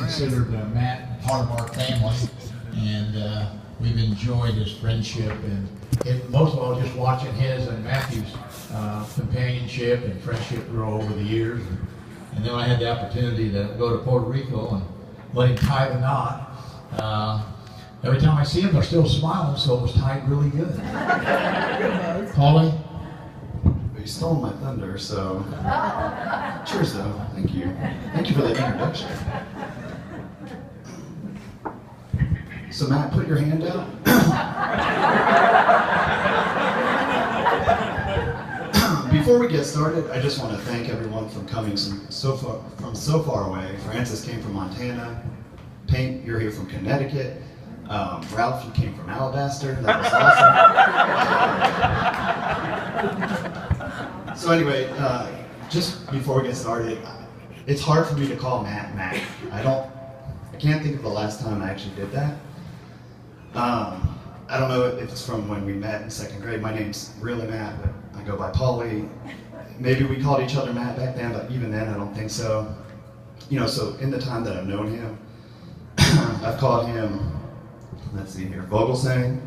considered Matt part of our family, and we've enjoyed his friendship, and most of all just watching his and Matthew's companionship and friendship grow over the years. And then I had the opportunity to go to Puerto Rico and let him tie the knot. Every time I see him, they're still smiling, so it was tied really good. Paulie? You stole my thunder, so cheers though. Thank you. Thank you for the introduction. So Matt, put your hand out. Before we get started, I just want to thank everyone for coming from so far away. Francis came from Montana. Paint, you're here from Connecticut. Ralph, you came from Alabaster. That was awesome. So anyway, just before we get started, it's hard for me to call Matt Matt. I can't think of the last time I actually did that. I don't know if it's from when we met in second grade. My name's really Matt, but I go by Paulie. Maybe we called each other Matt back then, but even then I don't think so. You know, so in the time that I've known him, I've called him, let's see here, Vogelsang,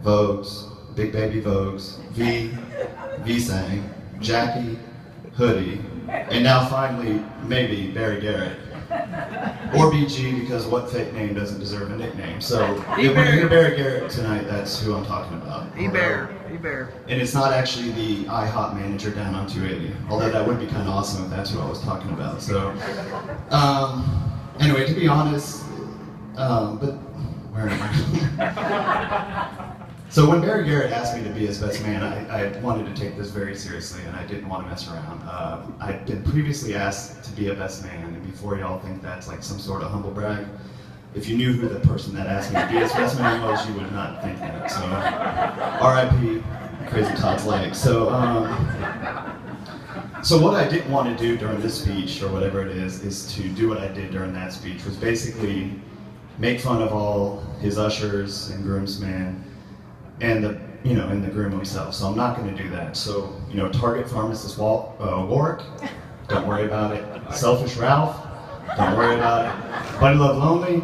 Vogues, Big Baby Vogues, V-Sang, Jackie, Hoodie, and now finally, maybe Barry Garrett. Or BG, because what fake name doesn't deserve a nickname? So when you hear Barry Garrett tonight, that's who I'm talking about. E-Bear. And it's not actually the IHOP manager down on 280, although that would be kind of awesome if that's who I was talking about. So anyway, to be honest, but where am I? So when Barry Garrett asked me to be his best man, I wanted to take this very seriously, and I didn't want to mess around. I'd been previously asked to be a best man, and before y'all think that's like some sort of humble brag, if you knew who the person that asked me to be his best man was, you would not think that. So R.I.P. Crazy Todd's leg. So what I didn't want to do during this speech, or whatever it is to do what I did during that speech, was basically make fun of all his ushers and groomsmen, and the groom himself. So I'm not going to do that. So, Target pharmacist Warwick, don't worry about it. Selfish Ralph, don't worry about it. Buddy Love Lonely,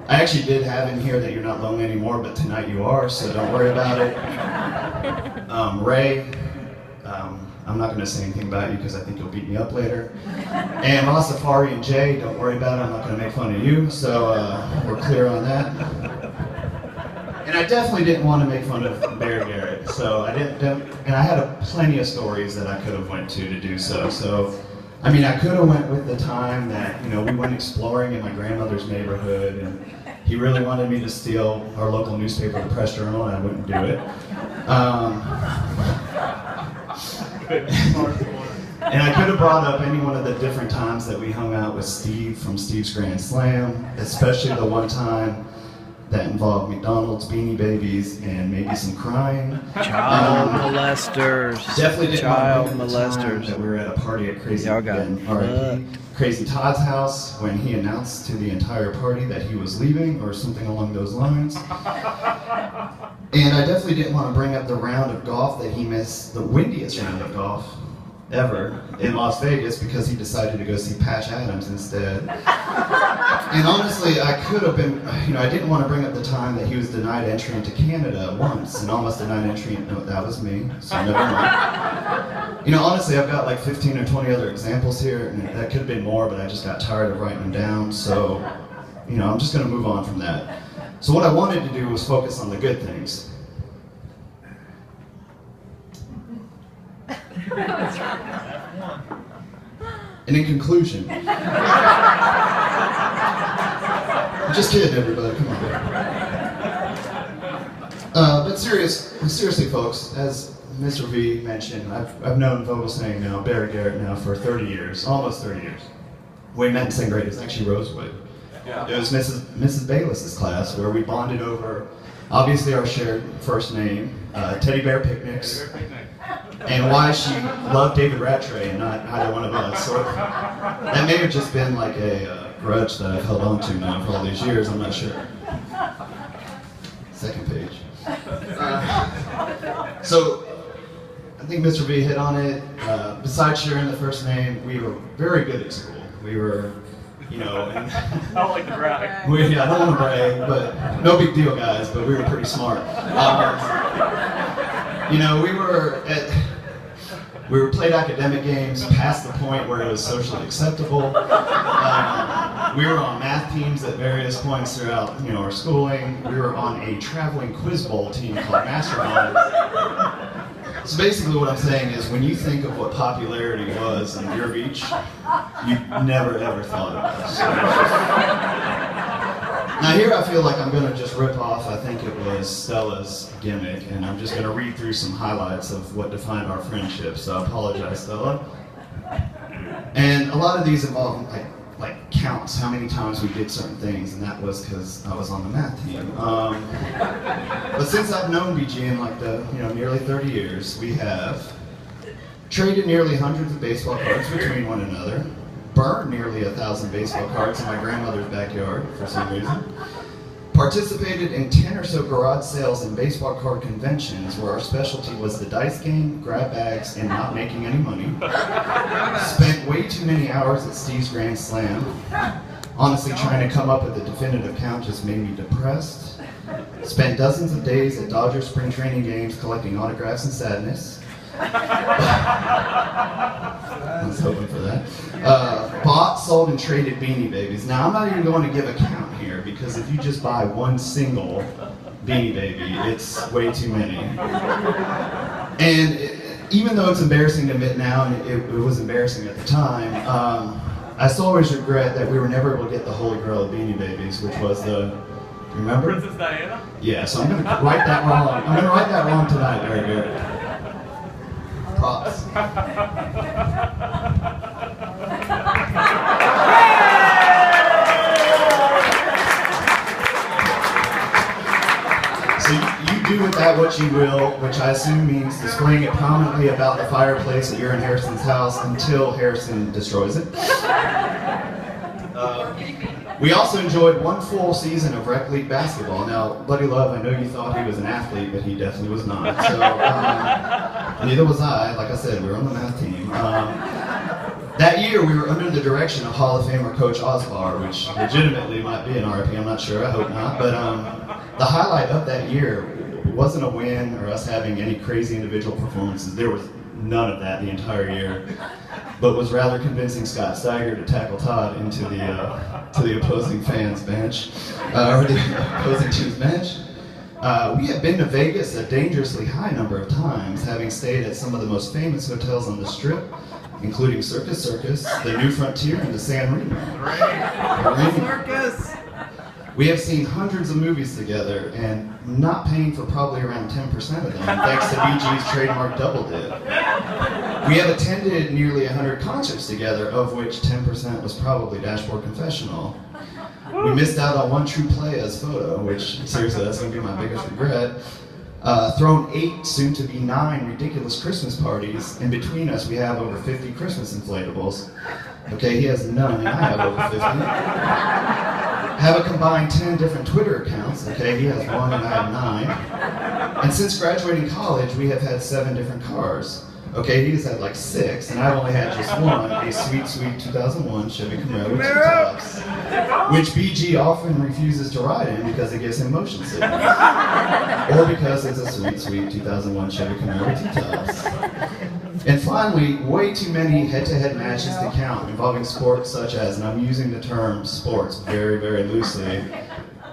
I actually did have in here that you're not lonely anymore, but tonight you are, so don't worry about it. Ray, I'm not going to say anything about you because I think you'll beat me up later. And Rastafari and Jay, don't worry about it, I'm not going to make fun of you, so we're clear on that. And I definitely didn't want to make fun of Barry Garrett, so I didn't, and I had plenty of stories that I could have went to do so. So, I mean, I could have went with the time that, we went exploring in my grandmother's neighborhood, and he really wanted me to steal our local newspaper, the Press Journal, and I wouldn't do it. And I could have brought up any one of the different times that we hung out with Steve from Steve's Grand Slam, especially the one time that involved McDonald's, Beanie Babies, and maybe some crying. Child molesters. Definitely didn't Child want to bring up the time molesters. that we were at a party at Crazy Todd's house when he announced to the entire party that he was leaving, or something along those lines. And I definitely didn't want to bring up the round of golf that he missed, the windiest round of golf ever in Las Vegas, because he decided to go see Patch Adams instead. And honestly, I could have been, I didn't want to bring up the time that he was denied entry into Canada once, and almost denied entry, no, that was me, so never mind. Honestly, I've got like 15 or 20 other examples here, and that could have been more, but I just got tired of writing them down, so, I'm just going to move on from that. So what I wanted to do was focus on the good things. And in conclusion, I'm just kidding, everybody, come on. But seriously, folks, as Mr. V mentioned, I've known Vogelsang now, Barry Garrett now, for 30 years, almost 30 years. We met in second grade. It was actually Rosewood. Yeah. It was Mrs. Bayless's class, where we bonded over, obviously, our shared first name, teddy bear picnics, and why she loved David Rattray and not either one of us. So that may have just been like a grudge that I've held on to now for all these years, I'm not sure. Second page. So I think Mr. V hit on it. Besides sharing the first name, we were very good at school. We were, you know, and I don't like to brag. I don't want to brag, but no big deal, guys, but we were pretty smart. You know, we played academic games past the point where it was socially acceptable. We were on math teams at various points throughout, you know, our schooling. We were on a traveling quiz bowl team called Masterminds. So basically what I'm saying is when you think of what popularity was in Deer Beach, you never ever thought of us. Now here I feel like I'm going to just rip off, I think it was Stella's gimmick, and I'm just going to read through some highlights of what defined our friendship, so I apologize, Stella. And a lot of these involve like counts, how many times we did certain things, and that was because I was on the math team. But since I've known BG in like nearly 30 years, we have traded nearly hundreds of baseball cards between one another, burned nearly 1,000 baseball cards in my grandmother's backyard for some reason, participated in 10 or so garage sales and baseball card conventions where our specialty was the dice game, grab bags, and not making any money. Spent way too many hours at Steve's Grand Slam. Honestly, trying to come up with a definitive count just made me depressed. Spent dozens of days at Dodger spring training games collecting autographs and sadness. I was hoping for that. Bought, sold, and traded Beanie Babies. Now, I'm not even going to give a count here because if you just buy one single Beanie Baby, it's way too many. And even though it's embarrassing to admit now, and it was embarrassing at the time, I still always regret that we were never able to get the holy grail of Beanie Babies, which was remember? Princess Diana? Yeah, so I'm going to write that wrong. I'm going to write that wrong tonight, very good. Props. So you do with that what you will, which I assume means displaying it prominently about the fireplace at your and Harrison's house until Harrison destroys it. We also enjoyed one full season of rec league basketball. Now, Buddy Love, I know you thought he was an athlete, but he definitely was not. So, neither was I. Like I said, we were on the math team. That year, we were under the direction of Hall of Famer Coach Osbar, which legitimately might be an RP, I'm not sure, I hope not. But the highlight of that year wasn't a win or us having any crazy individual performances. There was none of that the entire year, but was rather convincing Scott Steiger to tackle Todd into the opposing fans' bench, or the opposing team's bench. We have been to Vegas a dangerously high number of times, having stayed at some of the most famous hotels on the Strip, including Circus Circus, the New Frontier, and the San Remo. Circus! We have seen hundreds of movies together and not paying for probably around 10% of them, thanks to BG's trademark double dip. We have attended nearly 100 concerts together, of which 10% was probably Dashboard Confessional. We missed out on one true Playas photo, which seriously, that's going to be my biggest regret. Thrown 8, soon to be 9 ridiculous Christmas parties. In between us, we have over 50 Christmas inflatables. Okay, he has none, and I have over 50. Have a combined 10 different Twitter accounts. Okay, he has 1 and I have 9. And since graduating college, we have had 7 different cars. Okay, he's had like 6, and I've only had just one, a sweet, sweet 2001 Chevy Camaro with 2 tops, which BG often refuses to ride in because it gives him motion sickness, or because it's a sweet, sweet 2001 Chevy Camaro with 2 tops. And finally, way too many head-to-head matches to count involving sports such as, and I'm using the term sports very, very loosely,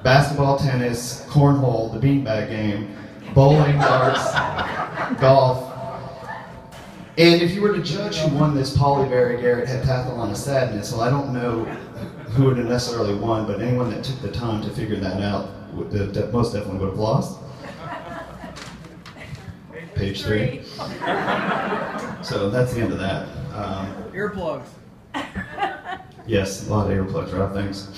basketball, tennis, cornhole, the beanbag game, bowling, darts, golf. And if you were to judge who won this Paulie Garrett heptathlon of sadness, well, I don't know who would have necessarily won, but anyone that took the time to figure that out most definitely would have lost. Page 3. So that's the end of that. Earplugs. Yes, a lot of earplugs, Rob, thanks.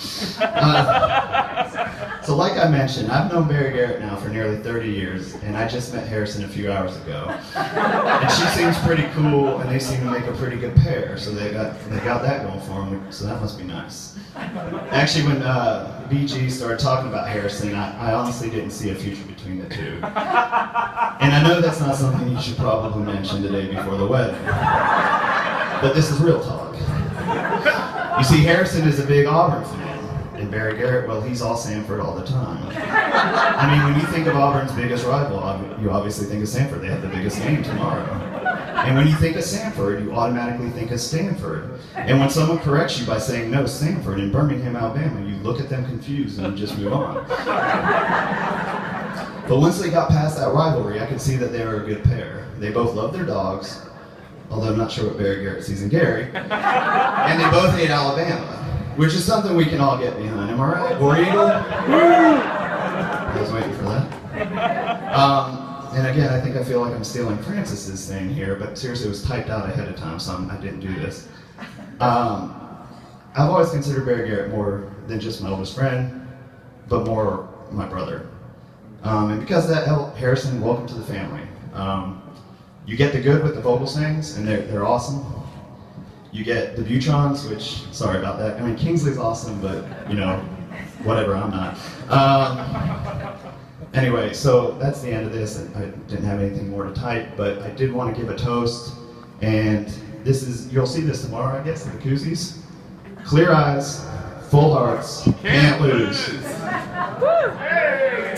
So like I mentioned, I've known Barry Garrett now for nearly 30 years, and I just met Harrison a few hours ago. And she seems pretty cool, and they seem to make a pretty good pair, so they got that going for them, so that must be nice. Actually, when BG started talking about Harrison, I honestly didn't see a future between the two. And I know that's not something you should probably mention the day before the wedding, but this is real talk. You see, Harrison is a big Auburn fan, and Barry Garrett, well, he's all Samford all the time. I mean, when you think of Auburn's biggest rival, you obviously think of Samford. They have the biggest game tomorrow. And when you think of Samford, you automatically think of Stanford. And when someone corrects you by saying, no, Stanford in Birmingham, Alabama, you look at them confused and you just move on. But once they got past that rivalry, I could see that they were a good pair. They both love their dogs, although I'm not sure what Barry Garrett sees in Gary. And they both hate Alabama, which is something we can all get behind. Am I right? War Eagle? I was waiting for that. And again, I think I feel like I'm stealing Francis's thing here, but seriously, it was typed out ahead of time, so I didn't do this. I've always considered Barry Garrett more than just my oldest friend, but more my brother. And because of that, Harrison, welcome to the family. You get the good with the Vogelshangs, and they're awesome. You get the Butrons, which, sorry about that. I mean, Kingsley's awesome, but, you know, whatever, I'm not. Anyway, so that's the end of this. I didn't have anything more to type, but I did want to give a toast. And this is, you'll see this tomorrow, I guess, at the koozies. Clear eyes, full hearts, can't lose. Hey!